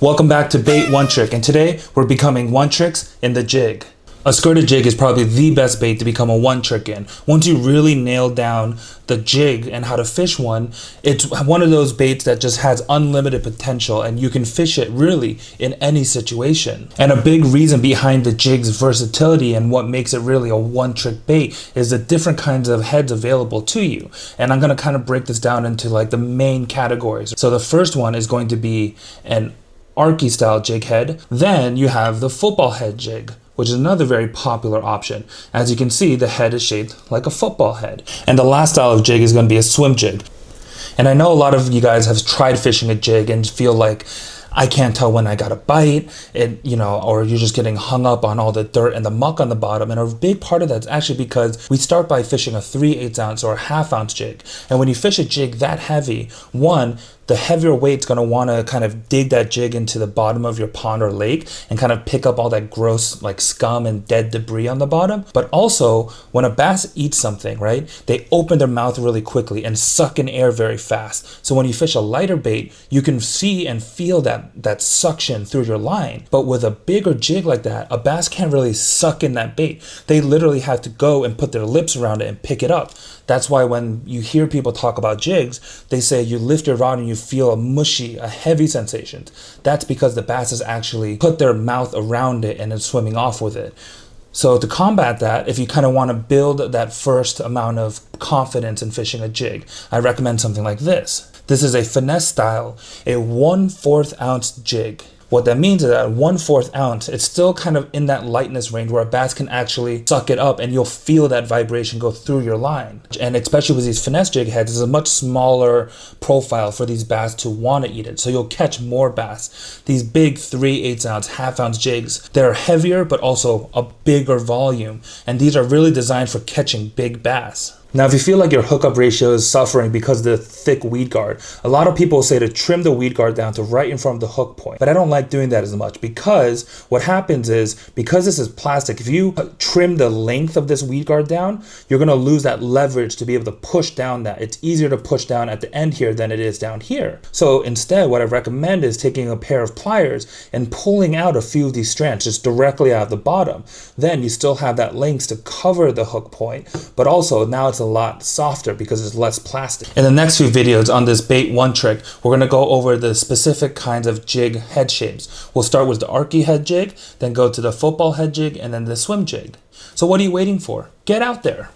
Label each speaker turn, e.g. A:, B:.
A: Welcome back to Bait One Trick, and today we're becoming one tricks in the jig. A skirted jig is probably the best bait to become a one trick in. Once you really nail down the jig and how to fish one, it's one of those baits that just has unlimited potential and you can fish it really in any situation. And a big reason behind the jig's versatility and what makes it really a one trick bait is the different kinds of heads available to you. And I'm going to kind of break this down into like the main categories. So the first one is going to be an Arky style jig head. Then you have the football head jig, which is another very popular option. As you can see, the head is shaped like a football head. And the last style of jig is going to be a swim jig. And I know a lot of you guys have tried fishing a jig and feel like, I can't tell when I got a bite, or you're just getting hung up on all the dirt and the muck on the bottom. And a big part of that's actually because we start by fishing a 3/8 ounce or a 1/2 ounce jig. And when you fish a jig that heavy, one, the heavier weight's going to want to kind of dig that jig into the bottom of your pond or lake and kind of pick up all that gross like scum and dead debris on the bottom. But also, when a bass eats something, right, they open their mouth really quickly and suck in air very fast. So when you fish a lighter bait, you can see and feel that suction through your line. But with a bigger jig like that, a bass can't really suck in that bait. They literally have to go and put their lips around it and pick it up. That's why when you hear people talk about jigs, they say you lift your rod and you feel a mushy, a heavy sensation. That's because the bass has actually put their mouth around it and is swimming off with it. So to combat that, if you kind of want to build that first amount of confidence in fishing a jig, I recommend something like this. This is a finesse style, a 1/4 ounce jig. What that means is that 1/4 ounce, it's still kind of in that lightness range where a bass can actually suck it up and you'll feel that vibration go through your line. And especially with these finesse jig heads, it's a much smaller profile for these bass to want to eat it. So you'll catch more bass. These big 3/8 ounce, 1/2 ounce jigs, they're heavier but also a bigger volume. And these are really designed for catching big bass. Now, if you feel like your hookup ratio is suffering because of the thick weed guard, a lot of people say to trim the weed guard down to right in front of the hook point. But I don't like doing that as much because what happens is, because this is plastic, if you trim the length of this weed guard down, you're going to lose that leverage to be able to push down that. It's easier to push down at the end here than it is down here. So instead, what I recommend is taking a pair of pliers and pulling out a few of these strands just directly out of the bottom. Then you still have that length to cover the hook point, but also now it's a lot softer because it's less plastic. In the next few videos on this bait one trick, we're going to go over the specific kinds of jig head shapes. We'll start with the Arky head jig, then go to the football head jig, and then the swim jig. So what are you waiting for? Get out there.